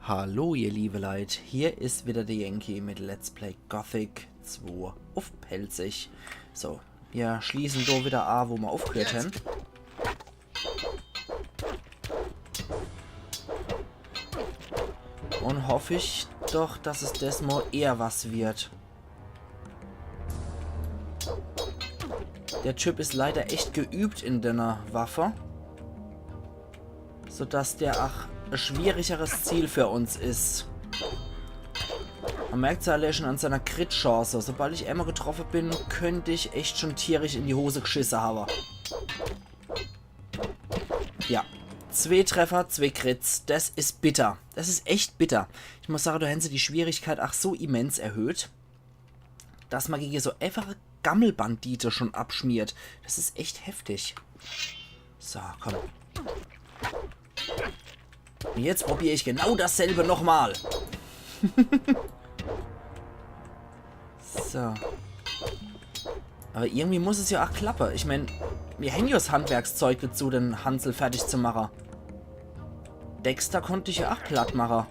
Hallo ihr liebe Leute, hier ist wieder der Yankee mit Let's Play Gothic 2 auf Pelzig. So, wir schließen da wieder an, wo wir aufgehört haben. Und hoffe ich doch, dass es das mal eher was wird. Der Typ ist leider echt geübt in der Waffe. Sodass der auch ein schwierigeres Ziel für uns ist. Man merkt es alle schon an seiner Crit-Chance. Sobald ich einmal getroffen bin, könnte ich echt schon tierisch in die Hose geschissen haben. Ja. 2 Treffer, 2 Crits. Das ist bitter. Das ist echt bitter. Ich muss sagen, da haben sie die Schwierigkeit auch so immens erhöht, dass man gegen so einfache Gammelbandite schon abschmiert. Das ist echt heftig. So, komm. Und jetzt probiere ich genau dasselbe nochmal. So. Aber irgendwie muss es ja auch klappen. Ich meine, wir hängen ja das Handwerkszeug dazu, den Hansel fertig zu machen. Dexter konnte ich ja auch platt machen.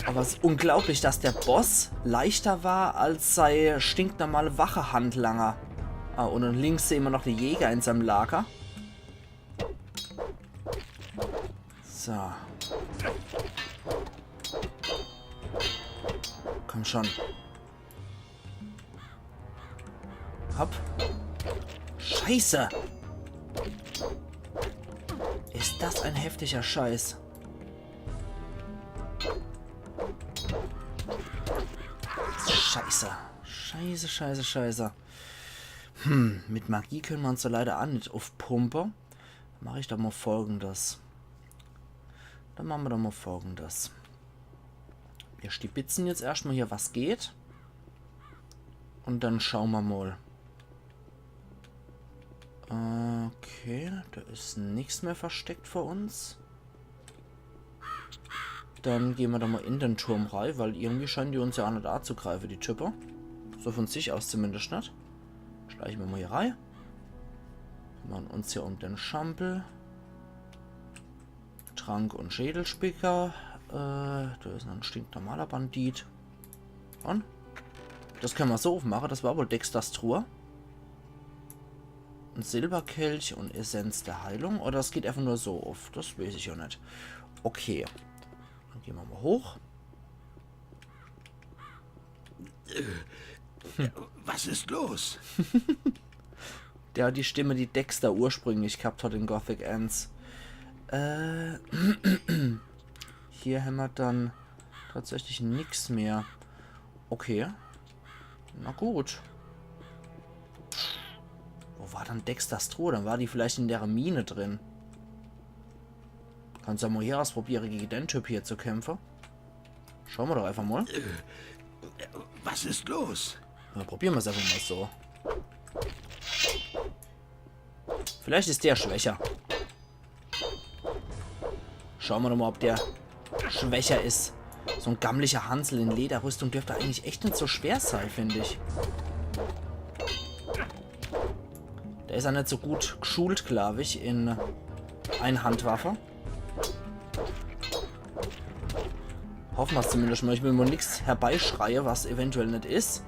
Aber es ist unglaublich, dass der Boss leichter war als sei stinknormale Wache-Handlanger. Ah, und links sehen wir noch den Jäger in seinem Lager. So. Komm schon. Hopp. Scheiße. Ist das ein heftiger Scheiß. Scheiße. Scheiße, scheiße, scheiße. Mit Magie können wir uns da leider auch nicht aufpumpen. Mache ich doch mal Folgendes. Dann machen wir doch mal Folgendes. Wir stibitzen jetzt erstmal hier, was geht. Und dann schauen wir mal. Okay, da ist nichts mehr versteckt vor uns. Dann gehen wir doch mal in den Turm rein, weil irgendwie scheinen die uns ja auch nicht anzugreifen, die Typen. So von sich aus zumindest nicht. Schleichen wir mal hier rein. Machen uns hier um den Schampel. Trank und Schädelspicker. Da ist noch ein stinknormaler Bandit. Und? Das können wir so aufmachen. Das war wohl Dexters Truhe. Ein Silberkelch und Essenz der Heilung. Oder es geht einfach nur so auf. Das weiß ich ja nicht. Okay. Dann gehen wir mal hoch. Was ist los? Der hat die Stimme, die Dexter ursprünglich gehabt hat in Gothic Ends. Hier haben wir dann tatsächlich nichts mehr. Okay. Na gut. Wo war dann Dexters Truhe? Dann war die vielleicht in der Mine drin. Kannst du mal hier ausprobieren, gegen den Typ hier zu kämpfen? Schauen wir doch einfach mal. Was ist los? Ja, probieren wir es einfach mal so. Vielleicht ist der schwächer. Schauen wir doch mal, ob der schwächer ist. So ein gammeliger Hansel in Lederrüstung dürfte eigentlich echt nicht so schwer sein, finde ich. Der ist ja nicht so gut geschult, glaube ich, in Einhandwaffe. Hoffen wir es zumindest mal. Ich will wohl nichts herbeischreien, was eventuell nicht ist.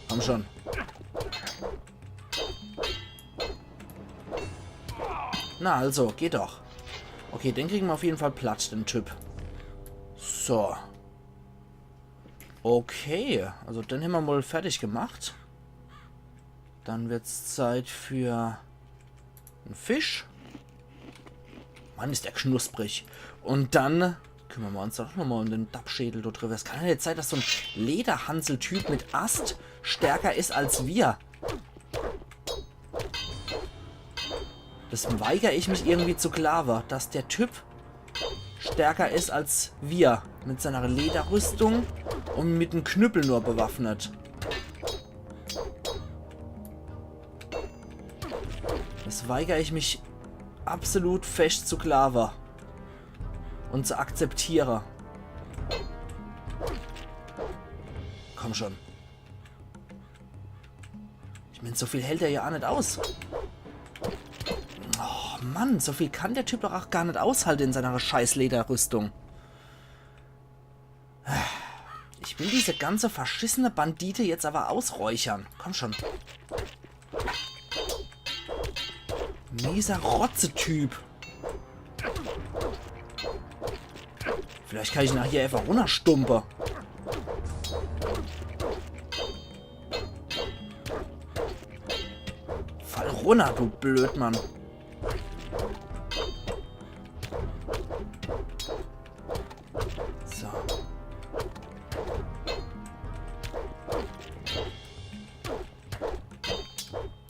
Komm schon. Na also, geht doch. Okay, den kriegen wir auf jeden Fall platt, den Typ. So. Okay, also den haben wir mal fertig gemacht. Dann wird es Zeit für einen Fisch. Mann, ist der knusprig. Und dann kümmern wir uns doch nochmal um den Dappschädel da drüber. Es kann ja nicht sein, dass so ein Lederhanseltyp mit Ast stärker ist als wir. Das weigere ich mich irgendwie zu glauben, dass der Typ stärker ist als wir. Mit seiner Lederrüstung und mit einem Knüppel nur bewaffnet. Das weigere ich mich absolut fest zu glauben. Und zu akzeptieren. Komm schon. Ich meine, so viel hält er ja auch nicht aus. Oh, Mann, so viel kann der Typ doch auch gar nicht aushalten in seiner scheiß Lederrüstung. Ich will diese ganze verschissene Bandite jetzt aber ausräuchern. Komm schon. Mieser Rotze-Typ. Vielleicht kann ich ihn nach hier einfach runterstumpen. Fall runter, du Blödmann. So.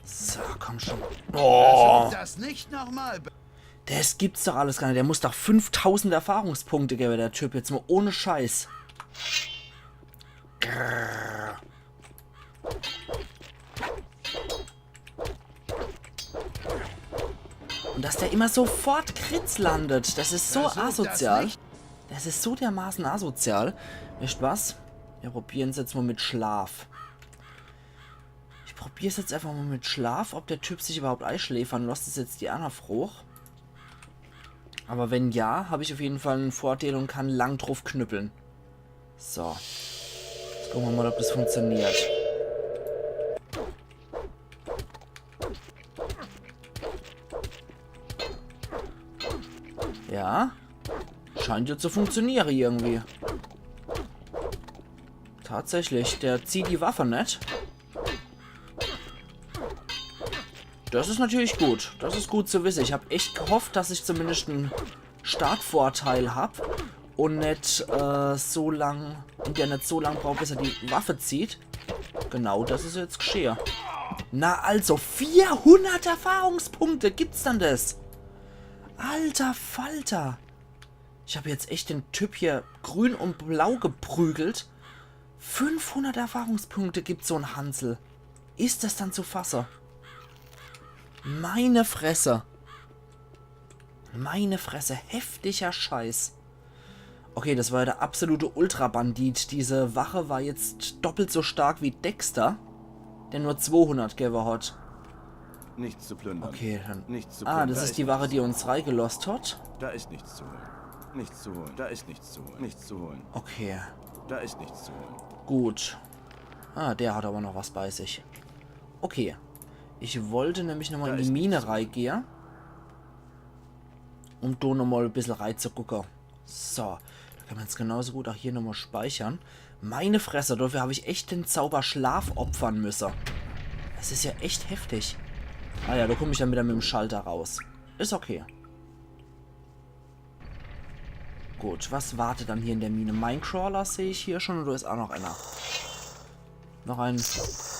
So, komm schon. Oh. Das nicht nochmal. Das gibt's doch alles gar nicht. Der muss doch 5000 Erfahrungspunkte geben, der Typ. Jetzt mal ohne Scheiß. Grrr. Und dass der immer sofort Krits landet. Das ist so asozial. Das ist so dermaßen asozial. Weißt du was? Wir probieren es jetzt mal mit Schlaf. Ich probiere es jetzt einfach mal mit Schlaf, ob der Typ sich überhaupt einschläfern lässt. Das ist jetzt die Anna hoch. Aber wenn ja, habe ich auf jeden Fall einen Vorteil und kann lang drauf knüppeln. So. Jetzt gucken wir mal, ob das funktioniert. Ja. Scheint ja zu funktionieren irgendwie. Tatsächlich, der zieht die Waffe nicht. Das ist natürlich gut. Das ist gut zu wissen. Ich habe echt gehofft, dass ich zumindest einen Startvorteil habe und nicht so lang und der nicht so lang braucht, bis er die Waffe zieht. Genau, das ist jetzt geschehen. Na also, 400 Erfahrungspunkte. Gibt's dann das? Alter Falter. Ich habe jetzt echt den Typ hier grün und blau geprügelt. 500 Erfahrungspunkte gibt so ein Hansel. Ist das dann zu fassen? Meine Fresse. Meine Fresse. Heftiger Scheiß. Okay, das war der absolute Ultrabandit. Diese Wache war jetzt doppelt so stark wie Dexter, der nur 200 gegeben hat. Nichts zu plündern. Okay, dann... Nichts zu plündern. das ist die Wache, die uns reingelost hat. Da ist nichts zu holen. Nichts zu holen. Da ist nichts zu holen. Nichts zu holen. Okay, Da ist nichts zu holen. gut. Der hat aber noch was bei sich. Okay. Ich wollte nämlich nochmal in die Mine reingehen. Um da nochmal ein bisschen reinzugucken. So. Da kann man jetzt genauso gut auch hier nochmal speichern. Meine Fresse, dafür habe ich echt den Zauber Schlaf opfern müssen. Das ist ja echt heftig. Ah ja, da komme ich dann wieder mit dem Schalter raus. Ist okay. Gut, was wartet dann hier in der Mine? Minecrawler sehe ich hier schon, oder ist auch noch einer? Noch ein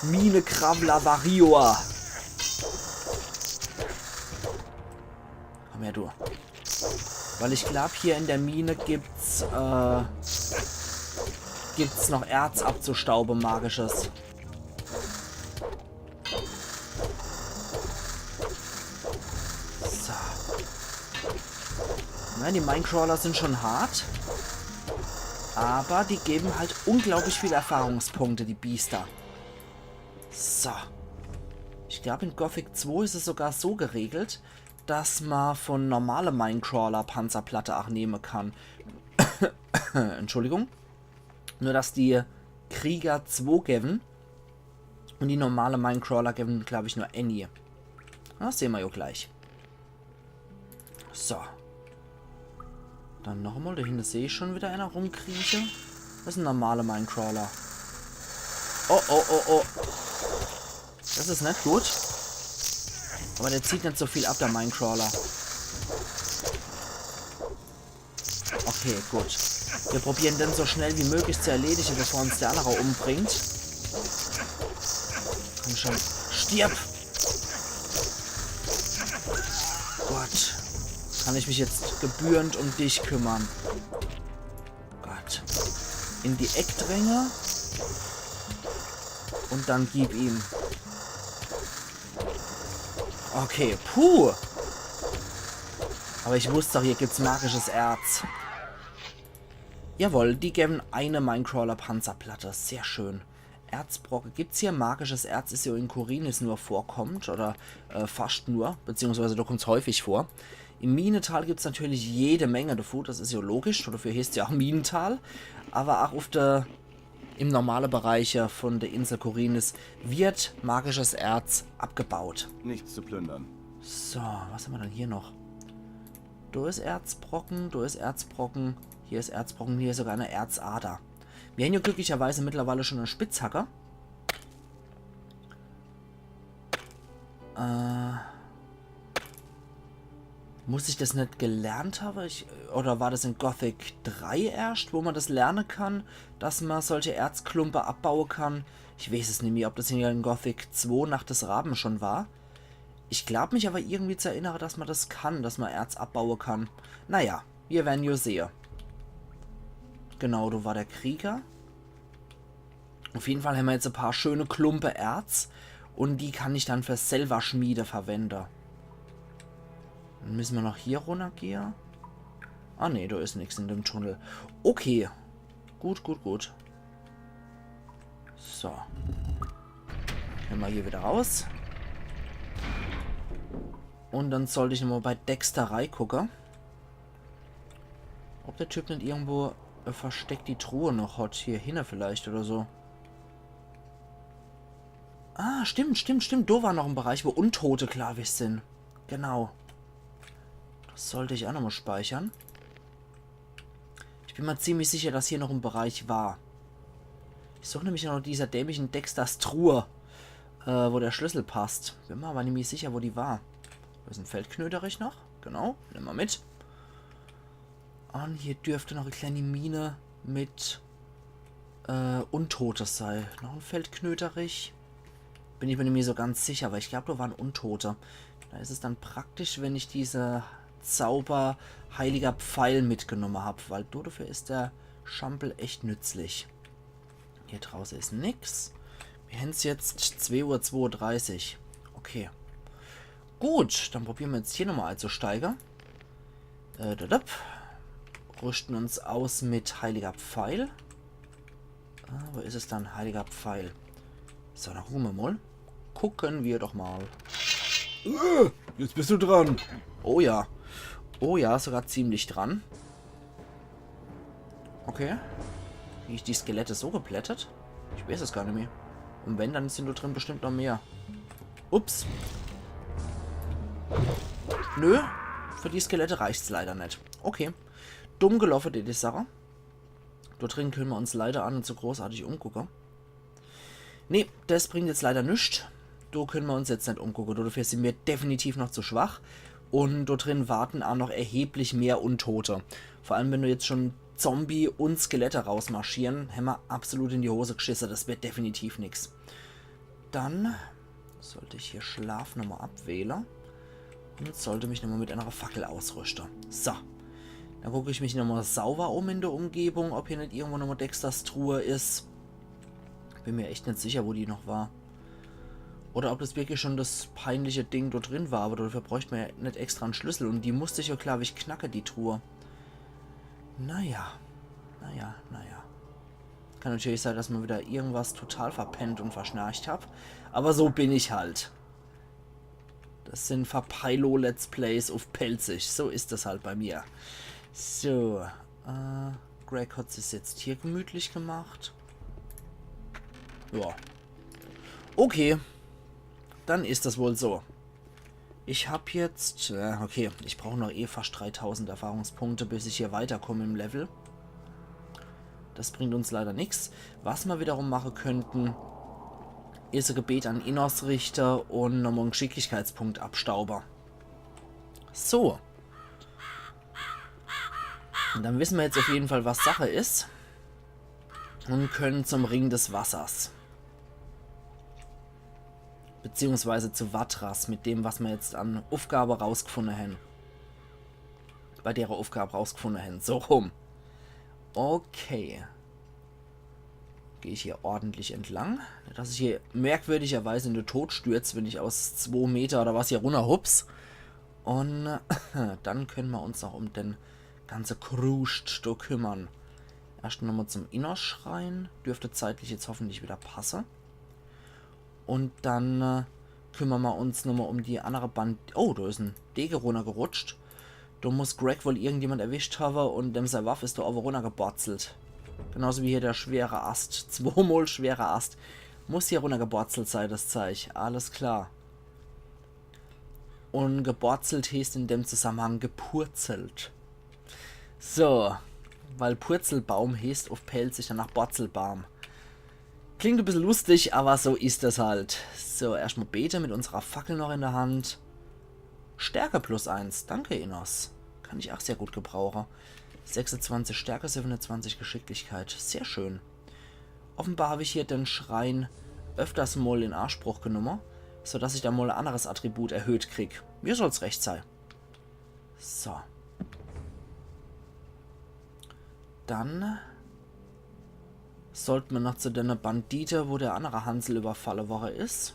Mine-Kravler Varioa. Komm her, du. Weil ich glaube, hier in der Mine gibt's noch Erz abzustauben, magisches. So. Na, die Minecrawler sind schon hart. Aber die geben halt unglaublich viele Erfahrungspunkte, die Biester. So. Ich glaube, in Gothic 2 ist es sogar so geregelt, dass man von normale Minecrawler Panzerplatte auch nehmen kann. Entschuldigung. Nur, dass die Krieger 2 geben und die normale Minecrawler geben, glaube ich, nur Any. Das sehen wir ja gleich. So. Dann nochmal, dahinter sehe ich schon wieder einer rumkriechen. Das ist ein normaler Minecrawler. Oh, oh, oh, oh. Das ist nicht gut. Aber der zieht nicht so viel ab, der Minecrawler. Okay, gut. Wir probieren den so schnell wie möglich zu erledigen, bevor uns der andere umbringt. Komm schon. Stirb! Gott. Kann ich mich jetzt gebührend um dich kümmern. Gott. In die Eckdränge. Und dann gib ihm. Okay, puh. Aber ich wusste doch, hier gibt's magisches Erz. Jawohl, die geben eine Minecrawler Panzerplatte. Sehr schön. Erzbrocken. Gibt es hier magisches Erz, das ja in Khorinis nur vorkommt? Oder fast nur, beziehungsweise da kommt es häufig vor. Im Minental gibt es natürlich jede Menge davon, das ist ja logisch, dafür heißt es ja auch Minental. Aber auch auf der, im normalen Bereich von der Insel Khorinis wird magisches Erz abgebaut. Nichts zu plündern. So, was haben wir dann hier noch? Da ist Erzbrocken, da ist Erzbrocken, hier ist Erzbrocken, hier ist sogar eine Erzader. Wir haben hier glücklicherweise mittlerweile schon einen Spitzhacker. Muss ich das nicht gelernt haben? Oder war das in Gothic 3 erst, wo man das lernen kann, dass man solche Erzklumpe abbauen kann? Ich weiß es nicht mehr, ob das in Gothic 2 nach des Raben schon war. Ich glaube mich aber irgendwie zu erinnern, dass man das kann, dass man Erz abbauen kann. Naja, wir werden ja sehen. Genau, du war der Krieger. Auf jeden Fall haben wir jetzt ein paar schöne Klumpe Erz. Und die kann ich dann für selber Schmiede verwenden. Dann müssen wir noch hier runter gehen. Ah ne, da ist nichts in dem Tunnel. Okay. Gut, gut, gut. So. Gehen wir hier wieder raus. Und dann sollte ich nochmal bei Dexter gucken. Ob der Typ nicht irgendwo versteckt die Truhe noch hat. Hier hinten vielleicht oder so. Ah, stimmt, stimmt, stimmt. Da war noch ein Bereich, wo Untote Klavis sind. Genau. Das sollte ich auch nochmal speichern. Ich bin mir ziemlich sicher, dass hier noch ein Bereich war. Ich suche nämlich noch dieser dämlichen Dexters Truhe, wo der Schlüssel passt. Bin mir aber nicht sicher, wo die war. Da ist ein Feldknöterich noch. Genau, nehmen wir mit. Und hier dürfte noch eine kleine Mine mit Untotes sein. Noch ein Feldknöterich. Bin ich mir nicht so ganz sicher, weil ich glaube, da waren Untote. Da ist es dann praktisch, wenn ich diese Zauber heiliger Pfeil mitgenommen habe, weil dafür ist der Schampel echt nützlich. Hier draußen ist nix. Wir haben es jetzt 2:32 Uhr. Okay. Gut, dann probieren wir jetzt hier nochmal einzusteigen. Rüsten uns aus mit heiliger Pfeil. Wo ist es dann? Heiliger Pfeil. So, dann gucken wir mal. Gucken wir doch mal. Jetzt bist du dran. Oh ja. Oh ja, sogar ziemlich dran. Okay. Wie ich die Skelette so geplättet? Ich weiß es gar nicht mehr. Und wenn, dann sind da drin bestimmt noch mehr. Ups. Nö. Für die Skelette reicht's leider nicht. Okay. Dumm gelaufen, die Sache. Dort drin können wir uns leider an und so großartig umgucken. Nee, das bringt jetzt leider nichts. Da können wir uns jetzt nicht umgucken. Dafür sind wir definitiv noch zu schwach. Und dort drin warten auch noch erheblich mehr Untote. Vor allem, wenn du jetzt schon Zombie und Skelette rausmarschieren, haben wir absolut in die Hose geschissen. Das wird definitiv nichts. Dann sollte ich hier Schlaf nochmal abwählen. Und sollte mich nochmal mit einer Fackel ausrüsten. So. Dann gucke ich mich nochmal sauber um in der Umgebung, ob hier nicht irgendwo nochmal Dexters Truhe ist. Bin mir echt nicht sicher, wo die noch war. Oder ob das wirklich schon das peinliche Ding dort drin war, aber dafür bräuchte man ja nicht extra einen Schlüssel. Und die musste ich ja, glaube ich, knacken, die Truhe. Naja. Kann natürlich sein, dass man wieder irgendwas total verpennt und verschnarcht habe. Aber so bin ich halt. Das sind Verpeilo-Let's Plays auf pelzig. So ist das halt bei mir. So. Greg hat es jetzt hier gemütlich gemacht. Ja. Okay. Dann ist das wohl so. Ich habe jetzt... okay, ich brauche noch fast 3000 Erfahrungspunkte, bis ich hier weiterkomme im Level. Das bringt uns leider nichts. Was wir wiederum machen könnten, ist ein Gebet an Innos Richter und nochmal einen Geschicklichkeitspunkt abstauber. So. Und dann wissen wir jetzt auf jeden Fall, was Sache ist. Und können zum Ring des Wassers. Beziehungsweise zu Vatras, mit dem, was wir jetzt an Aufgabe rausgefunden haben. Bei der Aufgabe rausgefunden haben. So rum. Okay. Gehe ich hier ordentlich entlang. Dass ich hier merkwürdigerweise in den Tod stürze, wenn ich aus 2 Meter oder was hier runterhups. Und dann können wir uns noch um den ganzen Kruscht kümmern. Erst nochmal zum Innerschrein. Dürfte zeitlich jetzt hoffentlich wieder passen. Und dann kümmern wir uns nochmal um die andere Band. Oh, da ist ein Dege runtergerutscht. Da muss Greg wohl irgendjemand erwischt haben und dem sein Waffe ist da aber runtergeborzelt. Genauso wie hier der schwere Ast. 2-mal schwerer Ast. Muss hier runtergeborzelt sein, das Zeug. Alles klar. Und geborzelt heißt in dem Zusammenhang gepurzelt. So. Weil Purzelbaum heißt auf Pelz sich danach Borzelbaum. Klingt ein bisschen lustig, aber so ist das halt. So, erstmal Bete mit unserer Fackel noch in der Hand. Stärke +1. Danke, Innos. Kann ich auch sehr gut gebrauchen. 26 Stärke, 27 Geschicklichkeit. Sehr schön. Offenbar habe ich hier den Schrein öfters mal in Anspruch genommen, sodass ich da mal ein anderes Attribut erhöht kriege. Mir soll es recht sein. So. Dann sollten wir noch zu den Bandite, wo der andere Hansel überfallen Woche ist.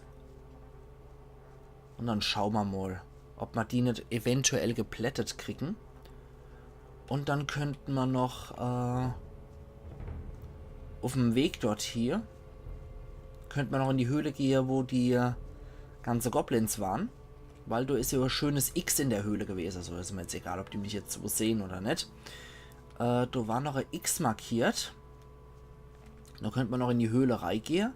Und dann schauen wir mal, ob wir die nicht eventuell geplättet kriegen. Und dann könnten wir noch auf dem Weg dort hier, könnten wir noch in die Höhle gehen, wo die ganze Goblins waren. Weil da ist ja ein schönes X in der Höhle gewesen. Also ist mir jetzt egal, ob die mich jetzt so sehen oder nicht. Da war noch ein X markiert. Da könnten wir noch in die Höhle reingehen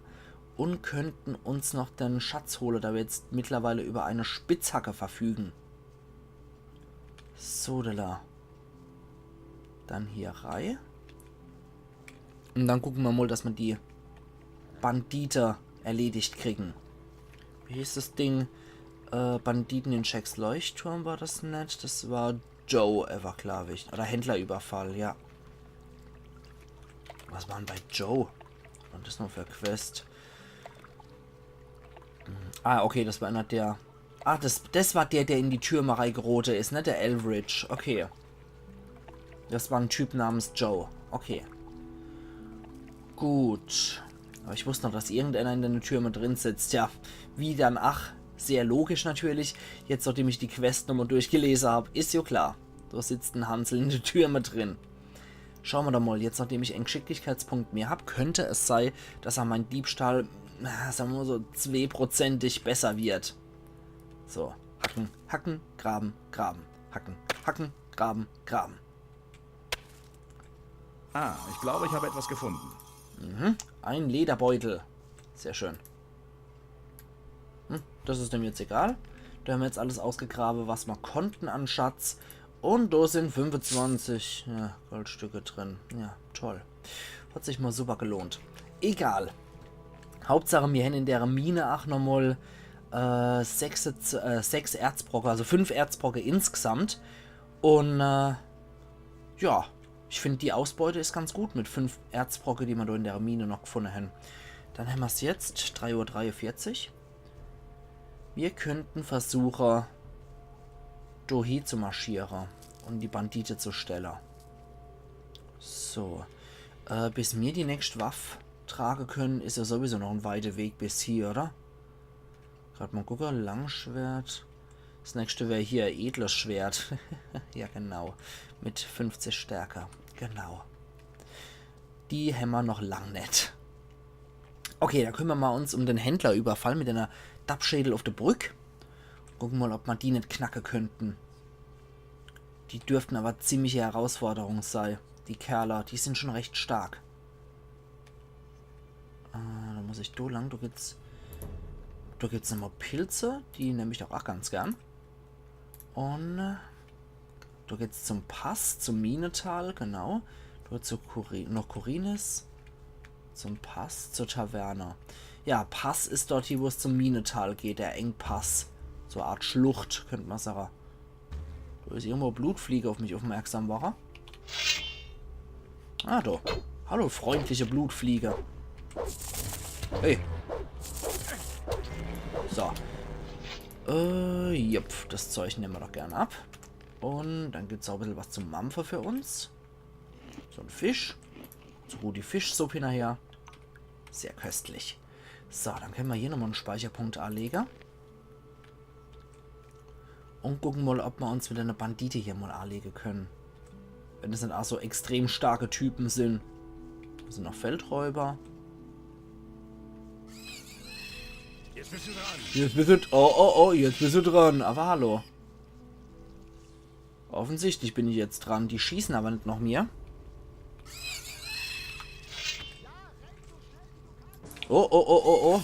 und könnten uns noch den Schatz holen, da wir jetzt mittlerweile über eine Spitzhacke verfügen. So, da. Dann hier rein. Und dann gucken wir mal, dass wir die Bandite erledigt kriegen. Wie hieß das Ding? Banditen in Jacks Leuchtturm war das nicht. Das war Joe Everklavich. Oder Händlerüberfall, ja. Was war denn bei Joe? Und das noch für Quest? Ah, okay, das war einer der... Ah, das war der in die Türmerei gerote ist, ne? Der Elridge. Okay. Das war ein Typ namens Joe. Okay. Gut. Aber ich wusste noch, dass irgendeiner in der Türme drin sitzt. Ja, wie dann? Ach, sehr logisch natürlich. Jetzt, nachdem ich die Quest nochmal durchgelesen habe, ist ja klar. Da sitzt ein Hansel in der Türme drin. Schauen wir doch mal, jetzt nachdem ich einen Geschicklichkeitspunkt mehr habe, könnte es sein, dass er mein Diebstahl, sagen wir mal so, 2%ig besser wird. So, hacken, hacken, graben, graben, hacken, hacken, graben, graben. Ah, ich glaube, ich habe etwas gefunden. Mhm, ein Lederbeutel. Sehr schön. Das ist dem jetzt egal. Da haben wir jetzt alles ausgegraben, was wir konnten an Schatz. Und da sind 25 Goldstücke drin. Ja, toll. Hat sich mal super gelohnt. Egal. Hauptsache, wir haben in der Mine auch nochmal 6 Erzbrocken, also 5 Erzbrocken insgesamt. Und ja, ich finde die Ausbeute ist ganz gut mit 5 Erzbrocken, die wir da in der Mine noch gefunden haben. Dann haben wir es jetzt, 3:43 Uhr. Wir könnten versuchen, hier zu marschieren und die Bandite zu stellen. So. Bis wir die nächste Waffe tragen können, ist ja sowieso noch ein weiter Weg bis hier, oder? Gerade mal gucken, Langschwert. Das nächste wäre hier ein edles Schwert. Ja, genau. Mit 50 Stärke. Genau. Die haben wir noch lang nicht. Okay, da kümmern wir uns um den Händlerüberfall mit einer Dappschädel auf der Brücke. Gucken mal, ob wir die nicht knacken könnten. Die dürften aber ziemliche Herausforderung sein. Die Kerler, die sind schon recht stark. Da muss ich da lang. Da gibt's nochmal Pilze. Die nehme ich doch auch ganz gern. Und da geht's zum Pass, zum Minetal, genau. Da zu noch Korinis. Zum Pass, zur Taverne. Ja, Pass ist dort hier, wo es zum Minetal geht, der Engpass. So eine Art Schlucht, könnte man sagen. Da ist irgendwo Blutfliege auf mich aufmerksam, war er? Ah, da. Hallo, freundliche Blutfliege. Hey. So. Jupp, das Zeug nehmen wir doch gerne ab. Und dann gibt es auch ein bisschen was zum Mampfer für uns. So ein Fisch. So gut die Fischsuppe nachher. Sehr köstlich. So, dann können wir hier nochmal einen Speicherpunkt anlegen. Und gucken mal, ob wir uns wieder eine Bandite hier mal anlegen können. Wenn das nicht auch so extrem starke Typen sind. Das sind noch Feldräuber. Jetzt bist du dran. Jetzt bist du... Oh, jetzt bist du dran. Aber hallo. Offensichtlich bin ich jetzt dran. Die schießen aber nicht nach mir. Oh.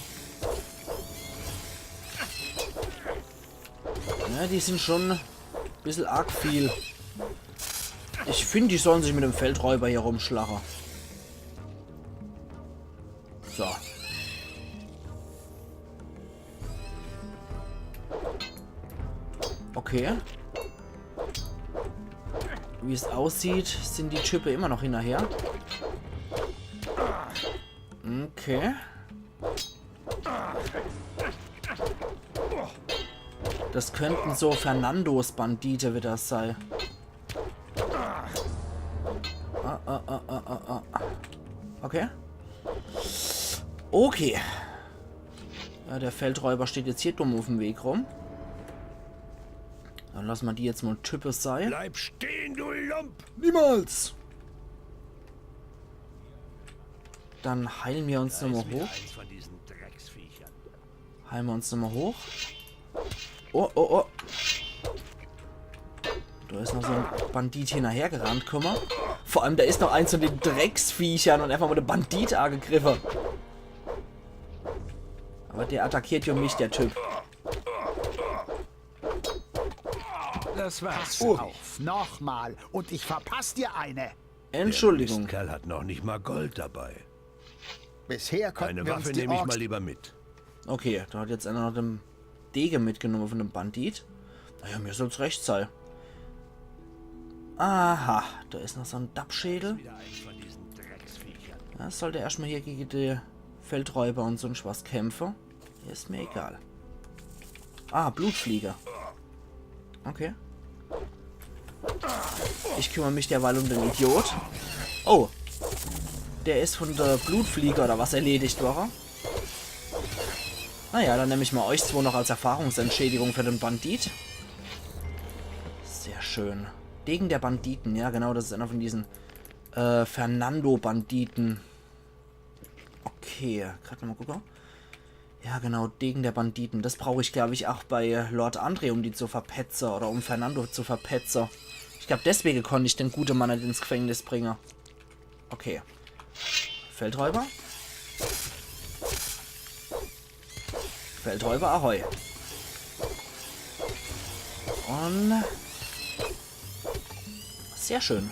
Ja, die sind schon ein bisschen arg viel. Ich finde, die sollen sich mit dem Feldräuber hier rumschlagen. So. Okay. Wie es aussieht, sind die Typen immer noch hinterher. Okay. Das könnten so Fernandos Bandite wieder sein. Okay. Okay. Ja, der Feldräuber steht jetzt hier dumm auf dem Weg rum. Dann lassen wir die jetzt mal Typen sein. Bleib stehen, du Lump! Niemals! Dann heilen wir uns nochmal hoch. Eins von diesen Drecksviechern. Heilen wir uns nochmal hoch. Oh. Da ist noch so ein Bandit hinterher gerannt, guck mal. Vor allem, da ist noch eins von den Drecksviechern und einfach mal den Bandit angegriffen. Aber der attackiert ja mich, der Typ. Das war's. Auf, nochmal. Und ich verpasse dir eine. Entschuldigung. Der Kerl hat noch nicht mal Gold dabei. Bisher konnten Eine wir uns Waffe die nehme ich Orks... mal lieber mit. Okay, da hat jetzt einer noch den Degen mitgenommen von dem Bandit. Naja, mir soll's recht sein. Aha, da ist noch so ein Dappschädel. Wieder eins von diesen Drecksviechern. Ja, sollte erstmal hier gegen die Feldräuber und so ein was kämpfen. Ist mir egal. Ah, Blutflieger. Okay. Ich kümmere mich derweil um den Idiot. Oh. Der ist von der Blutflieger oder was erledigt worden. Naja, dann nehme ich mal euch zwei noch als Erfahrungsentschädigung für den Bandit. Sehr schön. Degen der Banditen. Ja, genau, das ist einer von diesen Fernando-Banditen. Okay, gerade nochmal gucken. Ja, genau, Degen der Banditen. Das brauche ich, glaube ich, auch bei Lord André, um die zu verpetzen. Oder um Fernando zu verpetzen. Ich glaube, deswegen konnte ich den guten Mann nicht ins Gefängnis bringen. Okay. Feldräuber. Feldräuber, ahoi. Und... Sehr schön.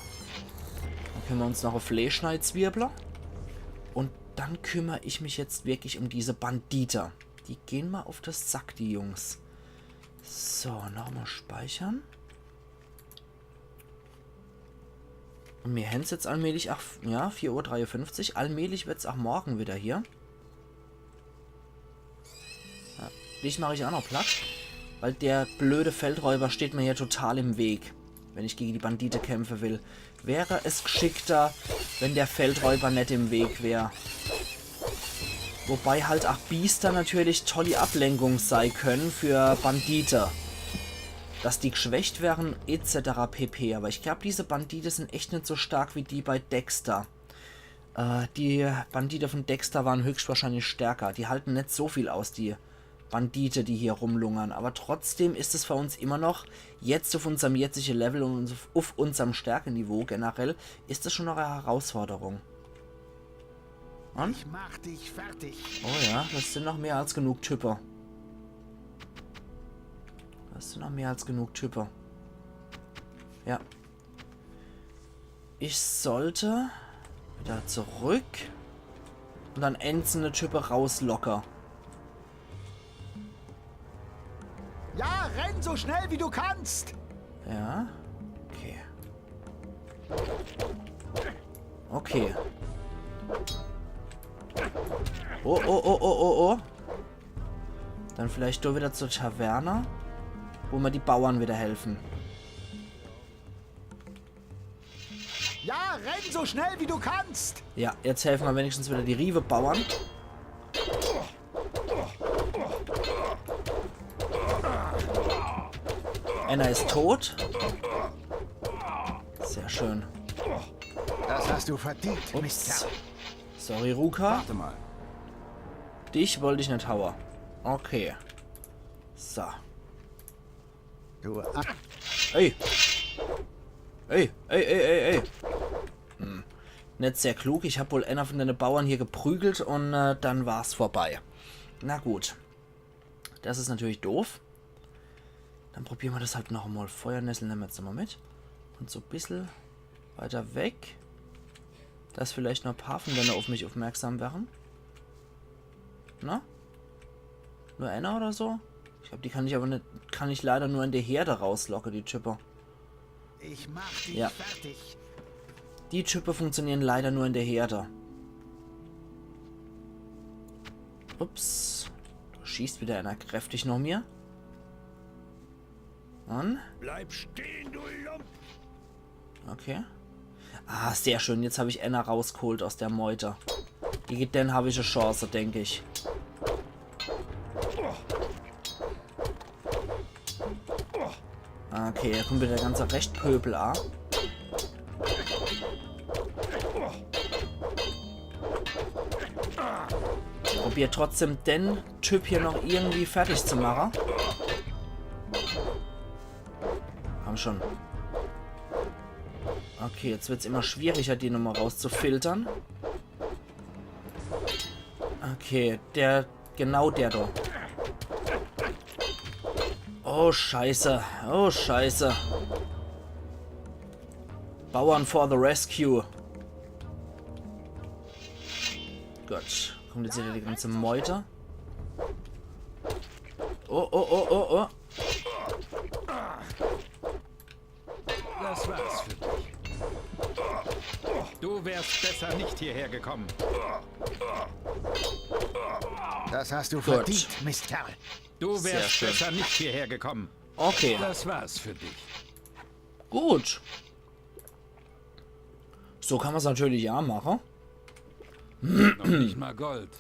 Dann kümmern wir uns noch auf Fleischschneidzwirbler. Und dann kümmere ich mich jetzt wirklich um diese Banditer. Die gehen mal auf das Sack, die Jungs. So, nochmal speichern. Und mir hängt es jetzt allmählich, ach, ja, 4:53 Uhr. Allmählich wird es auch morgen wieder hier. Ja, dich mache ich auch noch platt. Weil der blöde Feldräuber steht mir hier total im Weg. Wenn ich gegen die Bandite kämpfen will. Wäre es geschickter, wenn der Feldräuber nicht im Weg wäre. Wobei halt auch Biester natürlich tolle Ablenkung sein können für Bandite. Dass die geschwächt wären, etc. pp. Aber ich glaube, diese Bandite sind echt nicht so stark wie die bei Dexter. Die Bandite von Dexter waren höchstwahrscheinlich stärker. Die halten nicht so viel aus, die Bandite, die hier rumlungern. Aber trotzdem ist es für uns immer noch, jetzt auf unserem jetzigen Level und auf unserem Stärkeniveau generell, ist es schon noch eine Herausforderung. Und? Ich mach dich fertig. Oh ja, das sind noch mehr als genug Typen. Das sind noch mehr als genug Typen. Ja. Ich sollte wieder zurück und dann einzelne Typen rauslocker. Ja, renn so schnell wie du kannst. Ja. Okay. Okay. Oh. Dann vielleicht doch wieder zur Taverne, wo mir die Bauern wieder helfen. Ja, renn so schnell wie du kannst. Ja, jetzt helfen wir wenigstens wieder die Rive-Bauern. Einer ist tot. Sehr schön. Das hast du verdient, Ups. Mistkerl. Sorry, Ruka. Warte mal. Dich wollte ich nicht hauen. Okay. So. Du Ey. Ey, ey, ey, ey, ey. Nicht sehr klug. Ich habe wohl einer von den Bauern hier geprügelt und dann war es vorbei. Na gut. Das ist natürlich doof. Dann probieren wir das halt noch einmal. Feuernessel nehmen wir jetzt nochmal mit. Und so ein bisschen weiter weg. Dass vielleicht noch ein paar von denen auf mich aufmerksam wären. Na? Nur einer oder so? Ich glaube, die kann ich aber nicht. Kann ich leider nur in der Herde rauslocken, die Chipper. Ich mach dich Ja. fertig. Die Chipper funktionieren leider nur in der Herde. Ups. Da schießt wieder einer kräftig noch mir. Und? Bleib stehen, du Lump! Okay. Ah, sehr schön. Jetzt habe ich Anna rausgeholt aus der Meute. Dann habe ich eine Chance, denke ich. Okay, da kommt wieder der ganze Rechtpöbel an. Probier trotzdem den Typ hier noch irgendwie fertig zu machen. Komm schon. Okay, jetzt wird es immer schwieriger, die Nummer rauszufiltern. Okay, genau der da. Oh, scheiße. Oh, scheiße. Bauern for the rescue. Gut. Kommt jetzt wieder die ganze Meute. Oh, oh, oh, oh, oh. Das war's für dich. Du wärst besser nicht hierher gekommen. Das hast du Gut. verdient, Mistkerl. Du Sehr wärst schön. besser nicht hierher gekommen. Okay, Das war's für dich. gut. So kann man es natürlich ja machen. Noch nicht mal Gold.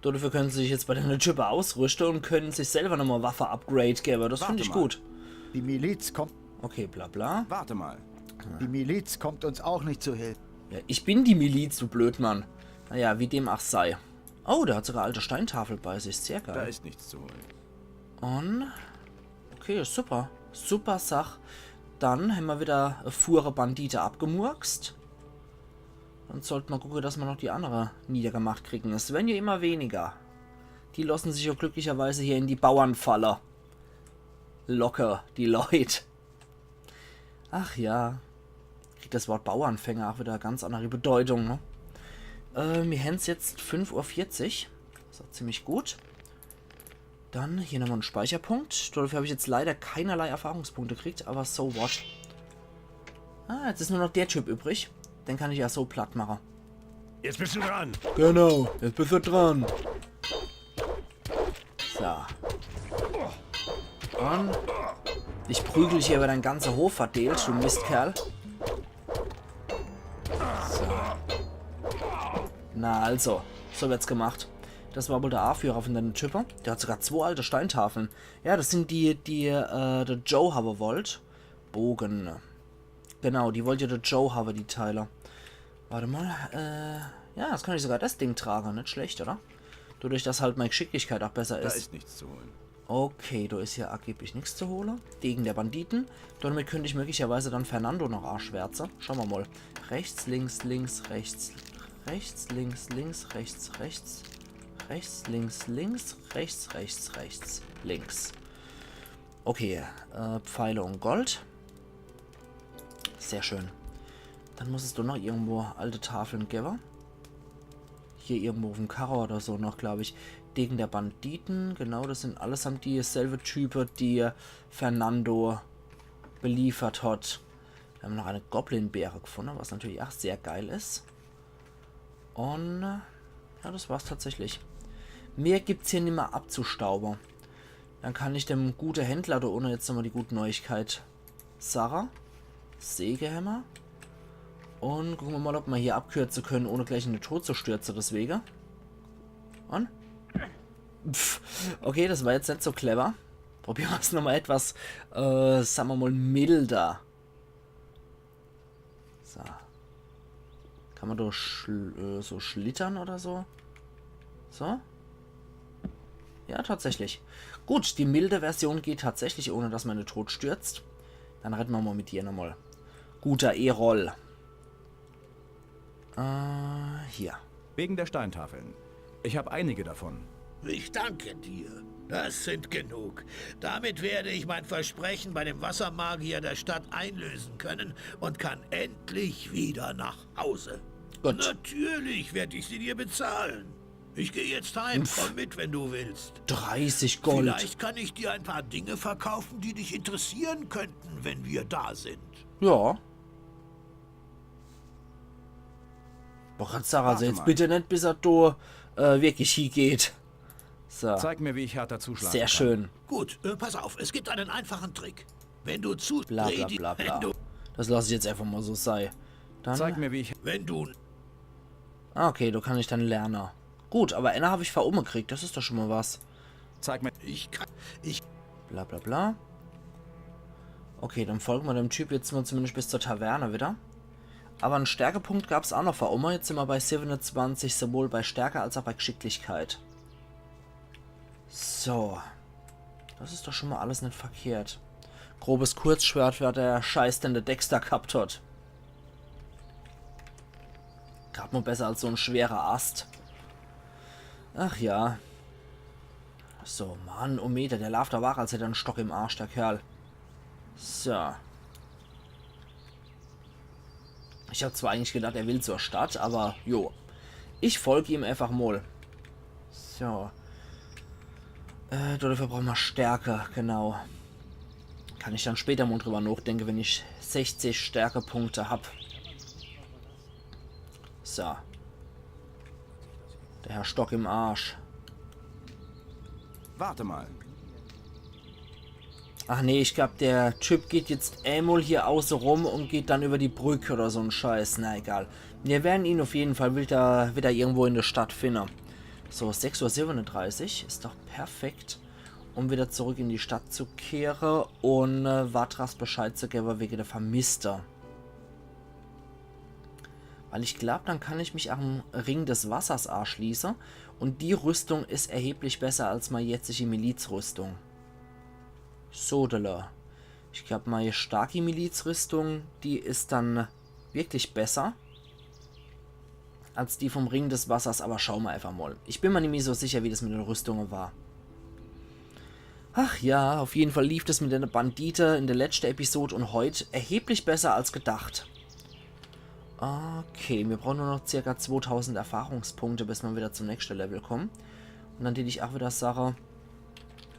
Dafür können sie sich jetzt bei der Chipper ausrüsten und können sich selber nochmal Waffe-Upgrade geben. Das finde ich mal. gut. Die Miliz kommt. Okay, bla bla. Warte mal. Die Miliz kommt uns auch nicht zu Hilfe. Ja, ich bin die Miliz, du Blödmann. Naja, wie dem auch sei. Oh, der hat sogar alte Steintafel bei sich. Sehr Da geil. ist nichts zu holen. Und... Okay, super. Super Sach. Dann haben wir wieder eine Fuhre Bandite abgemurkst. Dann sollten wir gucken, dass wir noch die andere niedergemacht kriegen. Es werden ja immer weniger. Die lassen sich ja glücklicherweise hier in die Bauernfalle. Locker, die Leute. Ach ja. Kriegt das Wort Bauernfänger auch wieder eine ganz andere Bedeutung, ne? Wir haben es jetzt 5:40 Uhr. Das ist auch ziemlich gut. Dann hier nochmal einen Speicherpunkt. Dafür habe ich jetzt leider keinerlei Erfahrungspunkte gekriegt, aber so what. Ah, jetzt ist nur noch der Typ übrig. Den kann ich ja so platt machen. Jetzt bist du dran. Genau, jetzt bist du dran. So. Und ich prügel dich hier über deinen ganzen Hof verteilt, du Mistkerl. So. Na also, so wird's gemacht. Das war wohl der A-Führer von den Chipper. Der hat sogar 2 alte Steintafeln. Ja, das sind die der Joe haben wollt. Bogen. Genau, die wollte der Joe haben, die Teile. Warte mal, ja, das kann ich sogar das Ding tragen. Nicht schlecht, oder? Dadurch, dass halt meine Geschicklichkeit auch besser Da ist. ist nichts zu holen. Okay, da ist hier angeblich nichts zu holen. Degen der Banditen. Damit könnte ich möglicherweise dann Fernando noch arschwärzen. Schauen wir mal. Rechts, links, links, rechts. Rechts, links, links, rechts, rechts. Rechts, links, links, rechts, rechts, rechts, links. Okay, Pfeile und Gold. Sehr schön. Dann muss es doch noch irgendwo alte Tafeln geben. Hier irgendwo auf dem Karrer oder so noch, glaube ich. Degen der Banditen. Genau, das sind allesamt dieselbe Typen, die Fernando beliefert hat. Wir haben noch eine Goblin-Beere gefunden, was natürlich auch sehr geil ist. Und ja, das war's tatsächlich. Mehr gibt's hier nicht mehr abzustauben. Dann kann ich dem guten Händler da ohne jetzt nochmal die gute Neuigkeit Sarah. Sägehämmer. Und gucken wir mal, ob wir hier abkürzen können, ohne gleich in den Tod zu stürzen, deswegen. Und? Pff, okay, das war jetzt nicht so clever. Probieren wir es nochmal etwas, sagen wir mal, milder. So. Kann man durch so schlittern oder so? So? Ja, tatsächlich. Gut, die milde Version geht tatsächlich, ohne dass man in den Tod stürzt. Dann retten wir mal mit dir nochmal. Guter E-Roll. Hier. Wegen der Steintafeln. Ich habe einige davon. Ich danke dir. Das sind genug. Damit werde ich mein Versprechen bei dem Wassermagier der Stadt einlösen können und kann endlich wieder nach Hause. Gut. Natürlich werde ich sie dir bezahlen. Ich gehe jetzt heim. Komm mit, wenn du willst. 30 Gold. Vielleicht kann ich dir ein paar Dinge verkaufen, die dich interessieren könnten, wenn wir da sind. Ja. Boah, Sarah, also Warte jetzt mal. bitte nicht, bis er da wirklich hingeht. So. Zeig mir, wie ich härter zuschlagen Sehr kann. schön. Gut, pass auf. Es gibt einen einfachen Trick. Wenn du zu... Bla bla bla bla. Das lasse ich jetzt einfach mal so sein. Dann. Zeig mir, wie ich... Wenn du... Ah, okay, da kann ich dann lernen. Gut, aber einer habe ich gekriegt. Das ist doch schon mal was. Zeig mir... Ich Bla bla bla. Okay, dann folgen wir dem Typ jetzt mal zumindest bis zur Taverne wieder. Aber einen Stärkepunkt gab es auch noch für Oma. Jetzt sind wir bei 27, sowohl bei Stärke als auch bei Geschicklichkeit. So. Das ist doch schon mal alles nicht verkehrt. Grobes Kurzschwert, wer der Scheiß denn der Dexter gehabt hat. Gerade mal besser als so ein schwerer Ast. Ach ja. So, Mann, oh Meter, der Lauf da war, als hätte er einen Stock im Arsch, der Kerl. So. Ich habe zwar eigentlich gedacht, er will zur Stadt, aber jo. Ich folge ihm einfach mal. So. Dafür brauchen wir Stärke, genau. Kann ich dann später mal drüber nachdenken, wenn ich 60 Stärkepunkte habe. So. Der Herr Stock im Arsch. Warte mal. Ach nee, ich glaube, der Typ geht jetzt einmal hier außen rum und geht dann über die Brücke oder so ein Scheiß. Na egal. Wir werden ihn auf jeden Fall wieder irgendwo in der Stadt finden. So, 6:37 Uhr ist doch perfekt, um wieder zurück in die Stadt zu kehren und Vatras Bescheid zu geben wegen der Vermisster. Weil ich glaube, dann kann ich mich am Ring des Wassers anschließen und die Rüstung ist erheblich besser als meine jetzige Milizrüstung. Sodele. Ich glaube, meine starke Milizrüstung, die ist dann wirklich besser als die vom Ring des Wassers, aber schauen wir einfach mal. Ich bin mir nicht mehr so sicher, wie das mit den Rüstungen war. Ach ja, auf jeden Fall lief das mit den Banditen in der letzten Episode und heute erheblich besser als gedacht. Okay, wir brauchen nur noch ca. 2000 Erfahrungspunkte, bis wir wieder zum nächsten Level kommen. Und dann die ich auch wieder sage,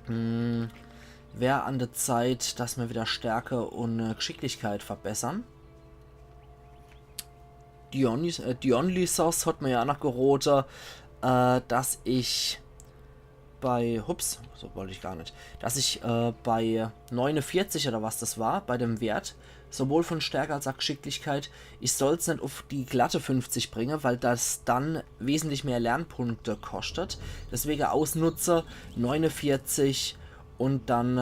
wäre an der Zeit, dass wir wieder Stärke und Geschicklichkeit verbessern. Dionysos hat mir ja noch geraten, dass ich bei, so wollte ich gar nicht, dass ich bei 49 oder was das war, bei dem Wert, sowohl von Stärke als auch Geschicklichkeit, ich soll es nicht auf die glatte 50 bringen, weil das dann wesentlich mehr Lernpunkte kostet. Deswegen ausnutze 49 und dann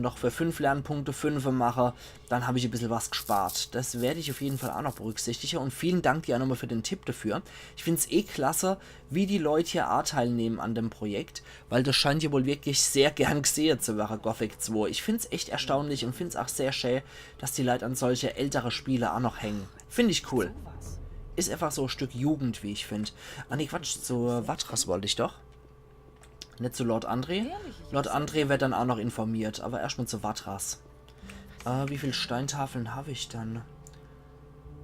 noch für 5 Lernpunkte 5 mache, dann habe ich ein bisschen was gespart. Das werde ich auf jeden Fall auch noch berücksichtigen und vielen Dank dir auch nochmal für den Tipp dafür. Ich finde es eh klasse, wie die Leute hier teilnehmen an dem Projekt, weil das scheint ja wohl wirklich sehr gern gesehen zu werden, Gothic 2. Ich finde es echt erstaunlich und finde es auch sehr schön, dass die Leute an solche ältere Spiele auch noch hängen. Finde ich cool. Ist einfach so ein Stück Jugend, wie ich finde. Ah ne, Quatsch, zu Vatras wollte ich doch. Nicht zu Lord André. Lord André wird dann auch noch informiert, aber erstmal zu Vatras. Wie viele Steintafeln habe ich dann?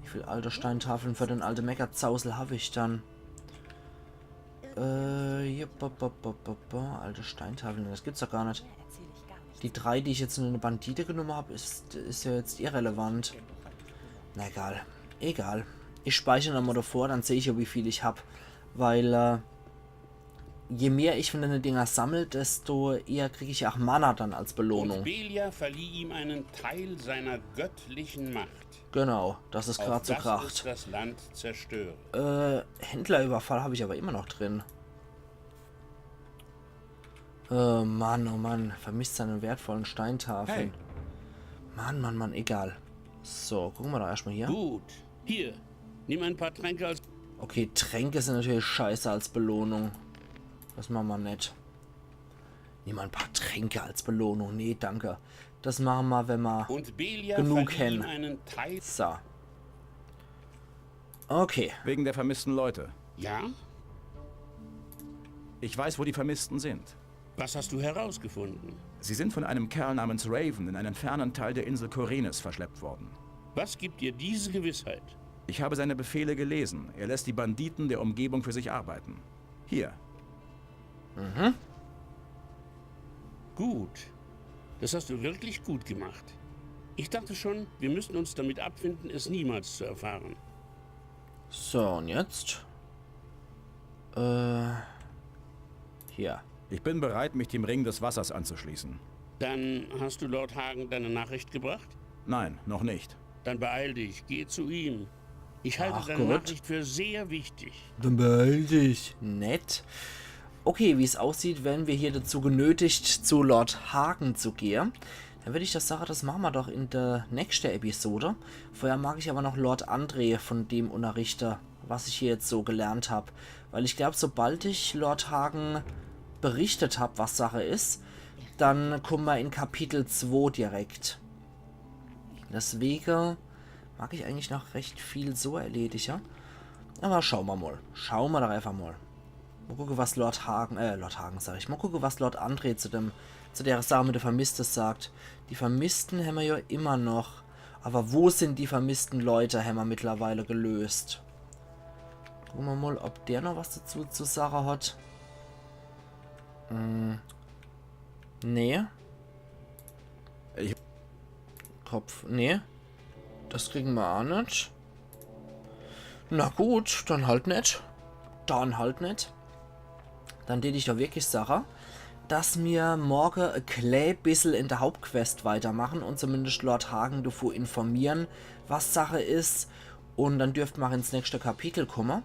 Wie viele alte Steintafeln für den alten Meckerzausel habe ich dann? Alte Steintafeln, das gibt's doch gar nicht. Die 3, die ich jetzt in eine Bandite genommen habe, ist ja jetzt irrelevant. Na egal. Egal. Ich speichere nochmal davor, dann sehe ich ja, wie viel ich habe. Weil, je mehr ich von den Dinger sammle, desto eher kriege ich auch Mana dann als Belohnung. Und Belia verlieh ihm einen Teil seiner göttlichen Macht. Genau, das ist gerade so Auf kracht. es das Land zerstören. Händlerüberfall habe ich aber immer noch drin. Mann, oh Mann, vermisst seine wertvollen Steintafeln. Hey. Mann, egal. So, gucken wir doch erstmal hier. Gut, Hier, nimm ein paar Tränke als... Okay, Tränke sind natürlich scheiße als Belohnung. Das machen wir nicht. Nimm mal ein paar Tränke als Belohnung. Nee, danke. Das machen wir, wenn wir Und Belia genug verlieh ihm kennen. einen Teil... So. Okay. Wegen der vermissten Leute. Ja? Ich weiß, wo die Vermissten sind. Was hast du herausgefunden? Sie sind von einem Kerl namens Raven in einen fernen Teil der Insel Korenes verschleppt worden. Was gibt dir diese Gewissheit? Ich habe seine Befehle gelesen. Er lässt die Banditen der Umgebung für sich arbeiten. Hier. Gut. Das hast du wirklich gut gemacht. Ich dachte schon, wir müssen uns damit abfinden, es niemals zu erfahren. So, und jetzt? Hier. Ich bin bereit, mich dem Ring des Wassers anzuschließen. Dann hast du Lord Hagen deine Nachricht gebracht? Nein, noch nicht. Dann beeil dich, geh zu ihm. Ich halte Ach, deine gut. Nachricht für sehr wichtig. Dann beeil dich. Nett. Okay, wie es aussieht, werden wir hier dazu genötigt, zu Lord Hagen zu gehen. Dann würde ich das sagen, das machen wir doch in der nächsten Episode. Vorher mag ich aber noch Lord André von dem unterrichten, was ich hier jetzt so gelernt habe. Weil ich glaube, sobald ich Lord Hagen berichtet habe, was Sache ist, dann kommen wir in Kapitel 2 direkt. Deswegen mag ich eigentlich noch recht viel so erledigen. Aber schauen wir mal. Schauen wir doch einfach mal. Mal gucken, was Lord Hagen sag ich. Mal gucken, was Lord André zu der Sache mit der Vermissten sagt. Die Vermissten haben wir ja immer noch. Aber wo sind die vermissten Leute, haben wir mittlerweile gelöst. Gucken wir mal, ob der noch was dazu zu Sache hat. Nee. Kopf, nee. Das kriegen wir auch nicht. Na gut, dann halt nicht. Dann halt nicht. Dann tät ich doch wirklich Sache, dass wir morgen ein klein bisschen in der Hauptquest weitermachen und zumindest Lord Hagen davor informieren, was Sache ist. Und dann dürft wir ins nächste Kapitel kommen.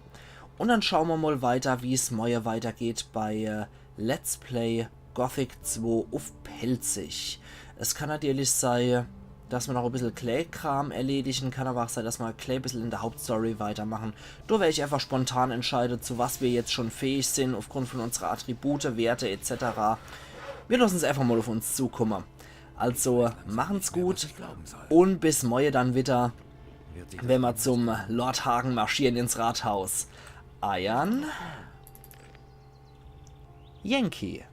Und dann schauen wir mal weiter, wie es morgen weitergeht bei Let's Play Gothic 2 auf Pelzig. Es kann natürlich sein, dass man noch ein bisschen Clay-Kram erledigen kann, aber auch sein, dass wir ein klein bisschen in der Hauptstory weitermachen. Da werde ich einfach spontan entscheiden, zu was wir jetzt schon fähig sind, aufgrund von unserer Attribute, Werte etc. Wir lassen es einfach mal auf uns zukommen. Also, machen's gut und bis morgen dann wieder, wenn wir zum Lord Hagen marschieren ins Rathaus. Ayan Yankee.